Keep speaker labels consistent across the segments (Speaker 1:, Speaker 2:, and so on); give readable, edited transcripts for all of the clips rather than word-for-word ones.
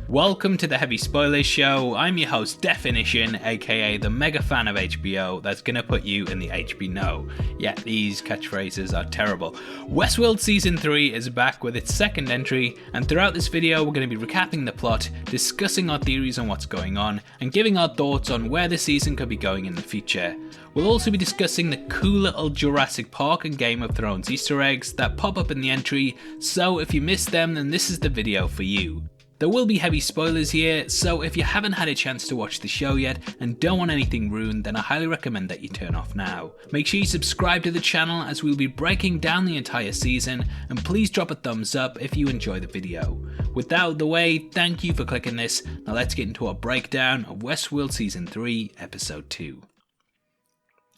Speaker 1: Welcome to the Heavy Spoilers Show. I'm your host Definition, aka the mega fan of HBO that's gonna put you in the HB know. Yeah, these catchphrases are terrible. Westworld Season 3 is back with its second entry, and throughout this video we're going to be recapping the plot, discussing our theories on what's going on, and giving our thoughts on where the season could be going in the future. We'll also be discussing the cool little Jurassic Park and Game of Thrones Easter eggs that pop up in the entry, so if you missed them then this is the video for you. There will be heavy spoilers here, so if you haven't had a chance to watch the show yet and don't want anything ruined, then I highly recommend that you turn off now. Make sure you subscribe to the channel as we'll be breaking down the entire season, and please drop a thumbs up if you enjoy the video. With that out of the way, thank you for clicking this. Now let's get into our breakdown of Westworld Season 3, Episode 2.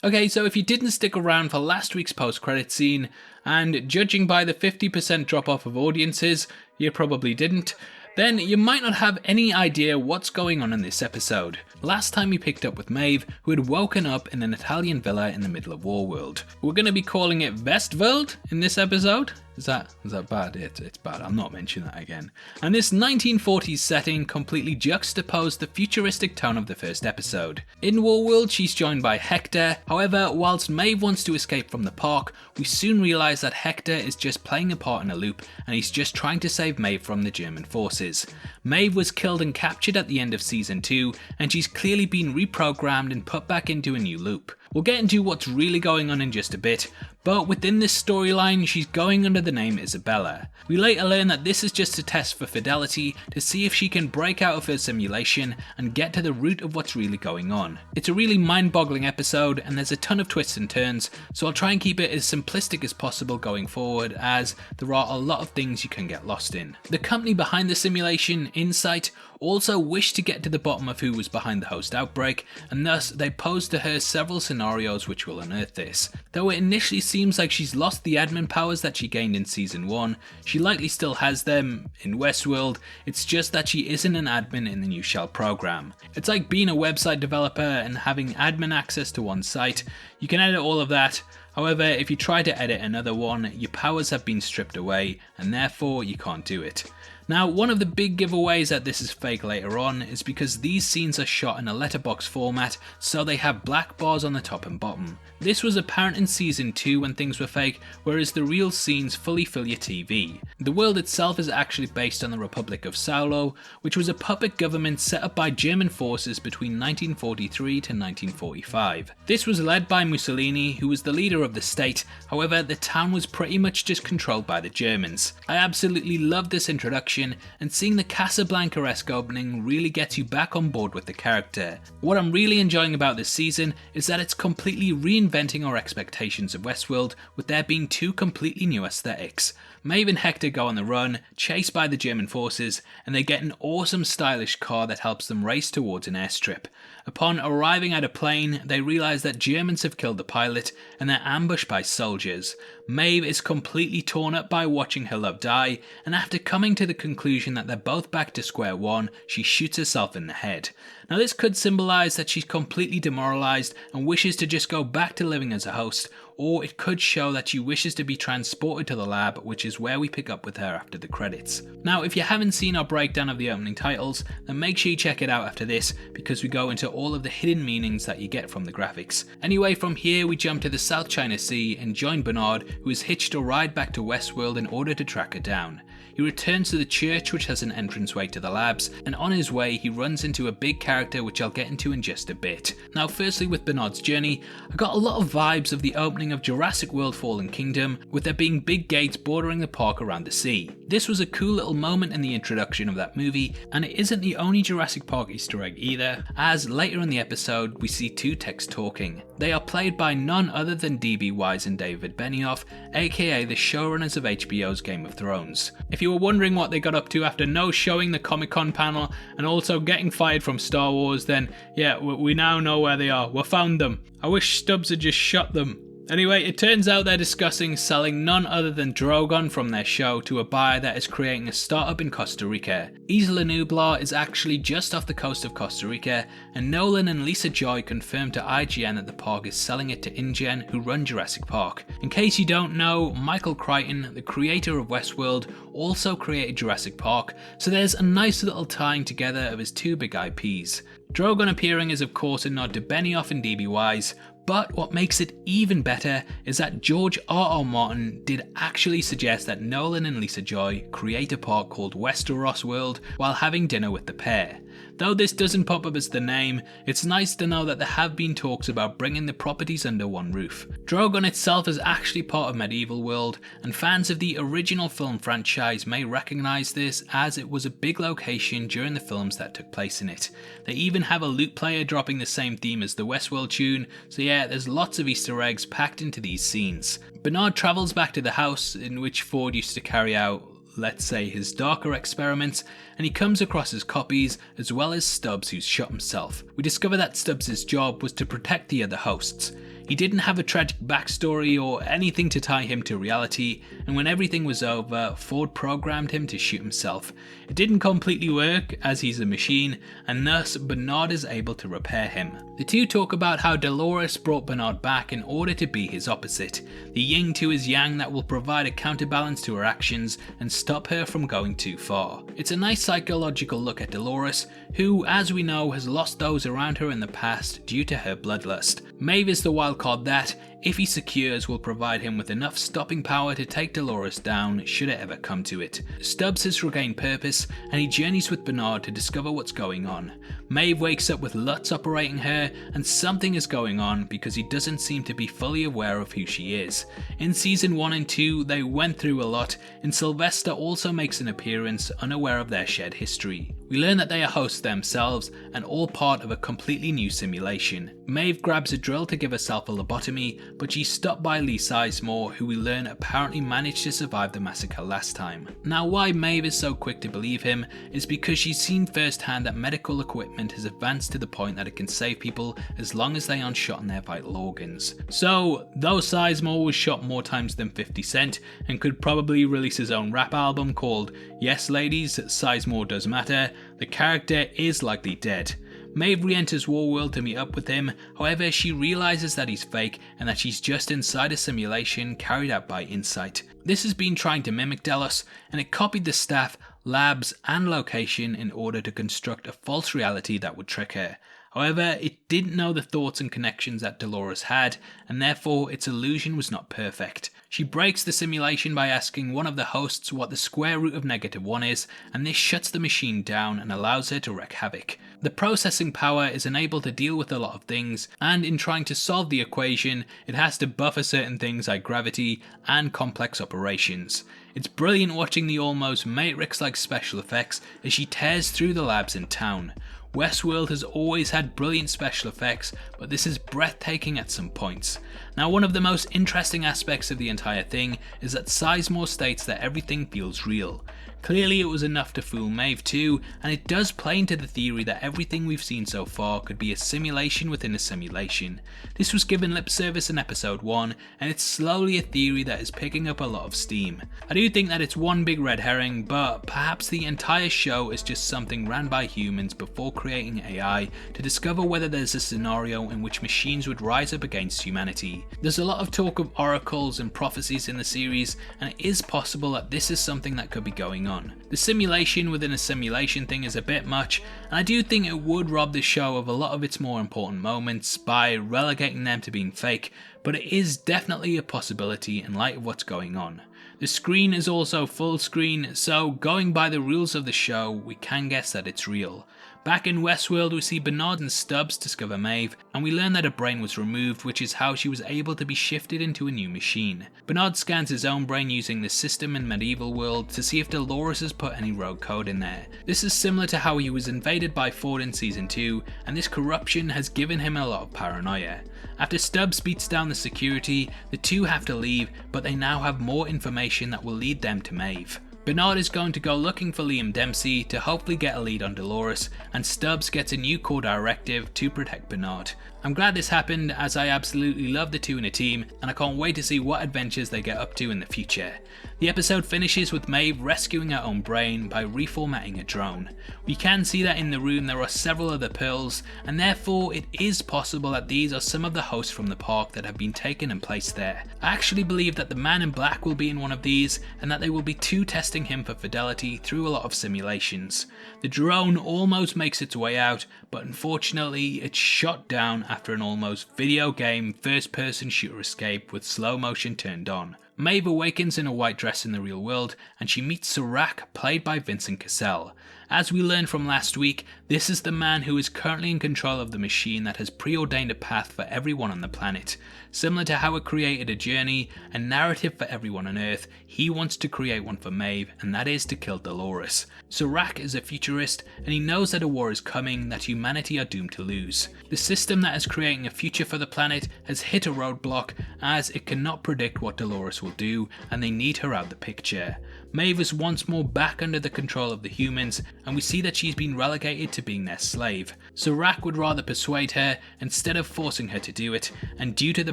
Speaker 1: Okay, so if you didn't stick around for last week's post-credit scene, and judging by the 50% drop-off of audiences, you probably didn't, then you might not have any idea what's going on in this episode. Last time we picked up with Maeve, who had woken up in an Italian villa in the middle of Warworld. We're going to be calling it VestVorld in this episode. Is that bad? It's bad. I'll not mention that again. And this 1940s setting completely juxtaposed the futuristic tone of the first episode. In Warworld, she's joined by Hector. However, whilst Maeve wants to escape from the park, we soon realise that Hector is just playing a part in a loop, and he's just trying to save Maeve from the German forces. Maeve was killed and captured at the end of Season 2, and she's clearly been reprogrammed and put back into a new loop. We'll get into what's really going on in just a bit, but within this storyline, she's going under the name Isabella. We later learn that this is just a test for fidelity to see if she can break out of her simulation and get to the root of what's really going on. It's a really mind-boggling episode, and there's a ton of twists and turns, so I'll try and keep it as simplistic as possible going forward, as there are a lot of things you can get lost in. The company behind the simulation, Insight, also wished to get to the bottom of who was behind the host outbreak, and thus they posed to her several scenarios which will unearth this. Though it initially seems like she's lost the admin powers that she gained in Season 1, she likely still has them in Westworld. It's just that she isn't an admin in the new shell program. It's like being a website developer and having admin access to one site. You can edit all of that. However, if you try to edit another one, your powers have been stripped away, and therefore you can't do it. Now, one of the big giveaways that this is fake later on is because these scenes are shot in a letterbox format, so they have black bars on the top and bottom. This was apparent in Season 2 when things were fake, whereas the real scenes fully fill your TV. The world itself is actually based on the Republic of Saulo, which was a puppet government set up by German forces between 1943 to 1945. This was led by Mussolini, who was the leader of the state. However, the town was pretty much just controlled by the Germans. I absolutely love this introduction, and seeing the Casablanca-esque opening really gets you back on board with the character. What I'm really enjoying about this season is that it's completely reinventing our expectations of Westworld, with there being two completely new aesthetics. Maeve and Hector go on the run, chased by the German forces, and they get an awesome stylish car that helps them race towards an airstrip. Upon arriving at a plane, they realise that Germans have killed the pilot, and they're ambushed by soldiers. Maeve is completely torn up by watching her love die, and after coming to the conclusion that they're both back to square one, she shoots herself in the head. Now this could symbolise that she's completely demoralised and wishes to just go back to living as a host, or it could show that she wishes to be transported to the lab, which is where we pick up with her after the credits. Now, if you haven't seen our breakdown of the opening titles, then make sure you check it out after this, because we go into all of the hidden meanings that you get from the graphics. Anyway, from here we jump to the South China Sea and join Bernard, who has hitched a ride back to Westworld in order to track her down. He returns to the church, which has an entranceway to the labs, and on his way he runs into a big character which I'll get into in just a bit. Now firstly, with Bernard's journey, I got a lot of vibes of the opening of Jurassic World Fallen Kingdom, with there being big gates bordering the park around the sea. This was a cool little moment in the introduction of that movie, and it isn't the only Jurassic Park Easter egg either, as later in the episode we see two techs talking. They are played by none other than D.B. Wise and David Benioff, aka the showrunners of HBO's Game of Thrones. If you were wondering what they got up to after no showing the Comic-Con panel and also getting fired from Star Wars, then yeah, we now know where they are. We found them. I wish Stubbs had just shot them. Anyway, it turns out they're discussing selling none other than Drogon from their show to a buyer that is creating a startup in Costa Rica. Isla Nublar is actually just off the coast of Costa Rica, and Nolan and Lisa Joy confirmed to IGN that the park is selling it to InGen, who run Jurassic Park. In case you don't know, Michael Crichton, the creator of Westworld, also created Jurassic Park, so there's a nice little tying together of his two big IPs. Drogon appearing is of course a nod to Benioff and D.B. Wise, but what makes it even better is that George R.R. Martin did actually suggest that Nolan and Lisa Joy create a park called Westworld while having dinner with the pair. Though this doesn't pop up as the name, it's nice to know that there have been talks about bringing the properties under one roof. Drogon itself is actually part of Medieval World, and fans of the original film franchise may recognise this as it was a big location during the films that took place in it. They even have a lute player dropping the same theme as the Westworld tune, so yeah, there's lots of Easter eggs packed into these scenes. Bernard travels back to the house in which Ford used to carry out, let's say, his darker experiments, and he comes across his copies as well as Stubbs, who's shot himself. We discover that Stubbs' job was to protect the other hosts. He didn't have a tragic backstory or anything to tie him to reality, and when everything was over, Ford programmed him to shoot himself. It didn't completely work, as he's a machine, and thus Bernard is able to repair him. The two talk about how Dolores brought Bernard back in order to be his opposite, the yin to his yang that will provide a counterbalance to her actions and stop her from going too far. It's a nice psychological look at Dolores, who, as we know, has lost those around her in the past due to her bloodlust. Maeve is the wild card that, if he secures, will provide him with enough stopping power to take Dolores down should it ever come to it. Stubbs has regained purpose, and he journeys with Bernard to discover what's going on. Maeve wakes up with Lutz operating her, and something is going on because he doesn't seem to be fully aware of who she is. In season 1 and 2 they went through a lot, and Sylvester also makes an appearance unaware of their shared history. We learn that they are hosts themselves and all part of a completely new simulation. Maeve grabs a drill to give herself a lobotomy, but she's stopped by Lee Sizemore, who we learn apparently managed to survive the massacre last time. Now why Maeve is so quick to believe him is because she's seen firsthand that medical equipment has advanced to the point that it can save people as long as they aren't shot in their vital organs. So, though Sizemore was shot more times than 50 Cent and could probably release his own rap album called Yes Ladies, Sizemore Does Matter, the character is likely dead. Maeve re-enters Warworld to meet up with him, however she realises that he's fake and that she's just inside a simulation carried out by Insight. This has been trying to mimic Delos, and it copied the staff, labs and location in order to construct a false reality that would trick her. However, it didn't know the thoughts and connections that Dolores had, and therefore its illusion was not perfect. She breaks the simulation by asking one of the hosts what the square root of -1 is, and this shuts the machine down and allows her to wreak havoc. The processing power is unable to deal with a lot of things, and in trying to solve the equation, it has to buffer certain things like gravity and complex operations. It's brilliant watching the almost Matrix-like special effects as she tears through the labs in town. Westworld has always had brilliant special effects, but this is breathtaking at some points. Now, one of the most interesting aspects of the entire thing is that Sizemore states that everything feels real. Clearly it was enough to fool Maeve too, and it does play into the theory that everything we've seen so far could be a simulation within a simulation. This was given lip service in episode 1, and it's slowly a theory that is picking up a lot of steam. I do think that it's one big red herring, but perhaps the entire show is just something ran by humans before creating AI to discover whether there's a scenario in which machines would rise up against humanity. There's a lot of talk of oracles and prophecies in the series, and it is possible that this is something that could be going on. The simulation within a simulation thing is a bit much, and I do think it would rob the show of a lot of its more important moments by relegating them to being fake, but it is definitely a possibility in light of what's going on. The screen is also full screen, so going by the rules of the show, we can guess that it's real. Back in Westworld, we see Bernard and Stubbs discover Maeve, and we learn that her brain was removed, which is how she was able to be shifted into a new machine. Bernard scans his own brain using the system in Medieval World to see if Dolores has put any rogue code in there. This is similar to how he was invaded by Ford in season 2, and this corruption has given him a lot of paranoia. After Stubbs beats down the security, the two have to leave, but they now have more information that will lead them to Maeve. Bernard is going to go looking for Liam Dempsey to hopefully get a lead on Dolores, and Stubbs gets a new core directive to protect Bernard. I'm glad this happened, as I absolutely love the two in a team, and I can't wait to see what adventures they get up to in the future. The episode finishes with Maeve rescuing her own brain by reformatting a drone. We can see that in the room there are several other pearls, and therefore it is possible that these are some of the hosts from the park that have been taken and placed there. I actually believe that the man in black will be in one of these, and that they will be testing him for fidelity through a lot of simulations. The drone almost makes its way out, but unfortunately it's shot down after an almost video game first person shooter escape with slow motion turned on. Maeve awakens in a white dress in the real world, and she meets Serac, played by Vincent Cassel. As we learned from last week, this is the man who is currently in control of the machine that has preordained a path for everyone on the planet. Similar to how it created a journey, a narrative for everyone on Earth, he wants to create one for Maeve, and that is to kill Dolores. Serac is a futurist, and he knows that a war is coming that humanity are doomed to lose. The system that is creating a future for the planet has hit a roadblock, as it cannot predict what Dolores will do, and they need her out the picture. Maeve is once more back under the control of the humans, and we see that she's been relegated to being their slave. Serac would rather persuade her instead of forcing her to do it, and due to the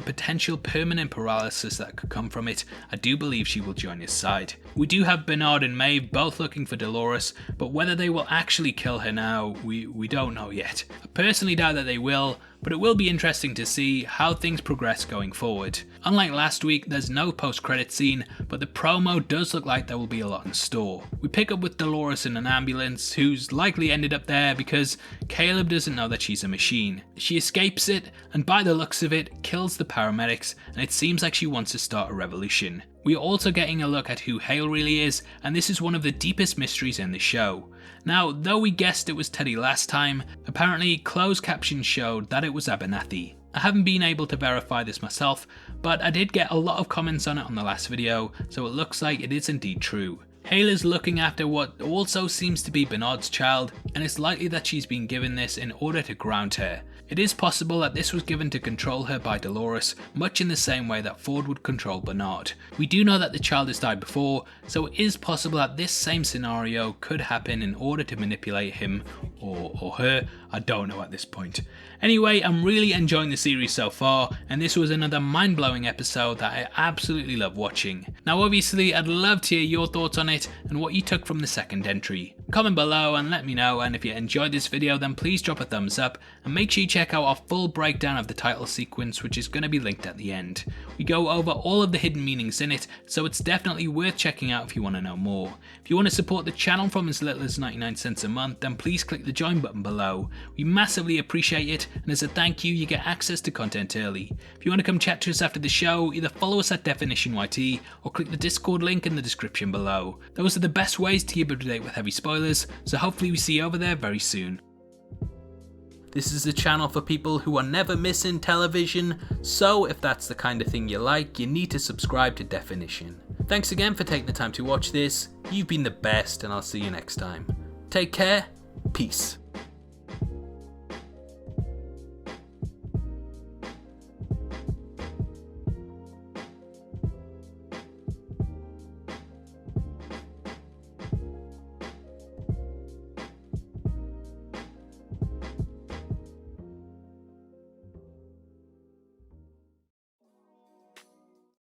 Speaker 1: potential permanent paralysis that could come from it, I do believe she will join his side. We do have Bernard and Maeve both looking for Dolores, but whether they will actually kill her now, we don't know yet. I personally doubt that they will, but it will be interesting to see how things progress going forward. Unlike last week, there's no post-credit scene, but the promo does look like there will be a lot in store. We pick up with Dolores in an ambulance, who's likely ended up there because Caleb doesn't know that she's a machine. She escapes it, and by the looks of it, kills the paramedics, and it seems like she wants to start a revolution. We are also getting a look at who Hale really is, and this is one of the deepest mysteries in the show. Now, though we guessed it was Teddy last time, apparently closed captions showed that it was Abernathy. I haven't been able to verify this myself, but I did get a lot of comments on it on the last video, so it looks like it is indeed true. Hale is looking after what also seems to be Bernard's child, and it's likely that she's been given this in order to ground her. It is possible that this was given to control her by Dolores, much in the same way that Ford would control Bernard. We do know that the child has died before, so it is possible that this same scenario could happen in order to manipulate him or her. I don't know at this point. Anyway, I'm really enjoying the series so far, and this was another mind-blowing episode that I absolutely love watching. Now obviously I'd love to hear your thoughts on it and what you took from the second entry. Comment below and let me know, and if you enjoyed this video then please drop a thumbs up, and make sure you check out our full breakdown of the title sequence, which is going to be linked at the end. We go over all of the hidden meanings in it, so it's definitely worth checking out if you want to know more. If you want to support the channel from as little as 99 cents a month, then please click the join button below. We massively appreciate it, and as a thank you, you get access to content early. If you want to come chat to us after the show, either follow us at DefinitionYT or click the Discord link in the description below. Those are the best ways to keep up to date with heavy spoilers, so hopefully we see you over there very soon. This is a channel for people who are never missing television, so if that's the kind of thing you like, you need to subscribe to Definition. Thanks again for taking the time to watch this. You've been the best, and I'll see you next time. Take care, peace.